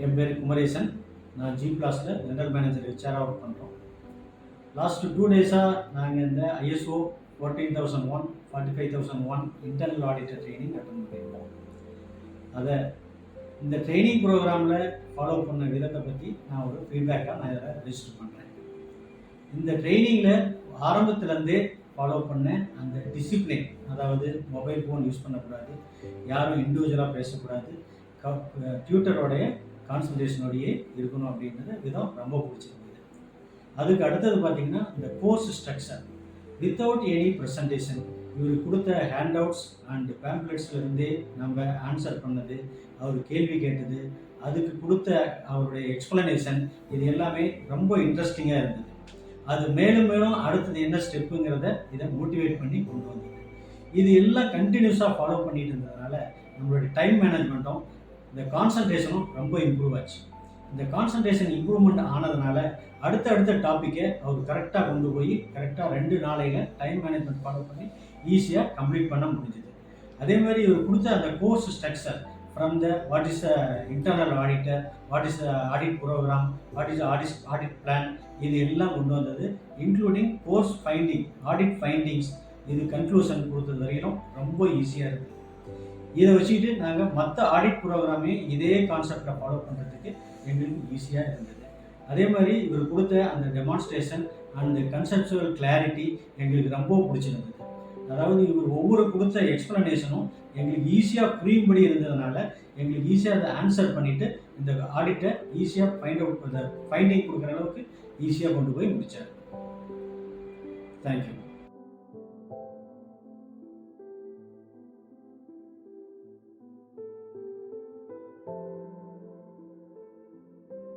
என் பேர் குமரேசன். நான் G பிளாஸில் general manager ஹெச்ஆராக work பண்ணுறோம். லாஸ்ட் 2 டேஸாக நாங்கள் இந்த ISO 14001 45001 internal auditor training attend பண்ணியிருக்கோம். அதை இந்த ட்ரைனிங் ப்ரோக்ராமில் ஃபாலோ பண்ண விதத்தை பற்றி நான் ஒரு ஃபீட்பேக்காக நான் இதை ரெஜிஸ்டர் பண்ணுறேன். இந்த ட்ரைனிங்கில் ஆரம்பத்துலேருந்தே ஃபாலோ பண்ண அந்த டிசிப்ளின், அதாவது மொபைல் ஃபோன் யூஸ் பண்ணக்கூடாது, யாரும் இண்டிவிஜுவலாக பேசக்கூடாது, டியூட்டரோடைய கான்சன்ட்ரேஷனோடையே இருக்கணும் அப்படின்றது விதம் ரொம்ப பிடிச்சிருந்தது. அதுக்கு அடுத்தது பார்த்திங்கன்னா இந்த course structure without any presentation, இவர் கொடுத்த ஹேண்ட் அவுட்ஸ் அண்ட் பேம்ப்ளெட்ஸ்லேருந்தே நம்ம ஆன்சர் பண்ணது, அவர் கேள்வி கேட்டது, அதுக்கு கொடுத்த அவருடைய எக்ஸ்பிளனேஷன், இது எல்லாமே ரொம்ப இன்ட்ரெஸ்டிங்காக இருந்தது. அது மேலும் மேலும் அடுத்தது என்ன ஸ்டெப்புங்கிறத இதை மோட்டிவேட் பண்ணி கொண்டு வந்தது. இது எல்லாம் கண்டினியூஸாக ஃபாலோ பண்ணிட்டு இருந்ததுனால நம்மளுடைய டைம் மேனேஜ்மெண்ட்டும் இந்த கான்சன்ட்ரேஷனும் ரொம்ப இம்ப்ரூவ் ஆச்சு. இந்த கான்சன்ட்ரேஷன் இம்ப்ரூவ்மெண்ட் ஆனதுனால அடுத்த டாப்பிக்கை அவர் கரெக்டாக கொண்டு போய் கரெக்டாக 2 நாளையில் டைம் மேனேஜ்மெண்ட் ஃபாலோ பண்ணி ஈஸியாக கம்ப்ளீட் பண்ண முடிஞ்சுது. அதே மாதிரி இவர் கொடுத்த அந்த course structure from the what is internal auditor, what is audit program, what is audit plan, இது எல்லாம் கொண்டு வந்தது. Including course finding, audit findings, இது கன்க்ளூஷன் கொடுத்தது வரையிலும் ரொம்ப ஈஸியாக இருக்குது. இதை வச்சுக்கிட்டு நாங்கள் மற்ற ஆடிட் ப்ரோக்ராமே இதே கான்செப்டை ஃபாலோ பண்ணுறதுக்கு எங்களுக்கு ஈஸியாக இருந்தது. அதே மாதிரி இவர் கொடுத்த அந்த டெமான்ஸ்ட்ரேஷன் அண்ட் கன்செப்சுவல் கிளாரிட்டி எங்களுக்கு ரொம்ப பிடிச்சிருந்தது. அதாவது இவர் ஒவ்வொரு கொடுத்த எக்ஸ்பிளனேஷனும் எங்களுக்கு ஈஸியாக புரியும்படி இருந்ததுனால எங்களுக்கு ஈஸியாக அதை ஆன்சர் பண்ணிவிட்டு இந்த ஆடிட்டை ஈஸியாக ஃபைண்டிங் கொடுக்குற அளவுக்கு ஈஸியாக கொண்டு போய் முடித்தார். தேங்க்யூ.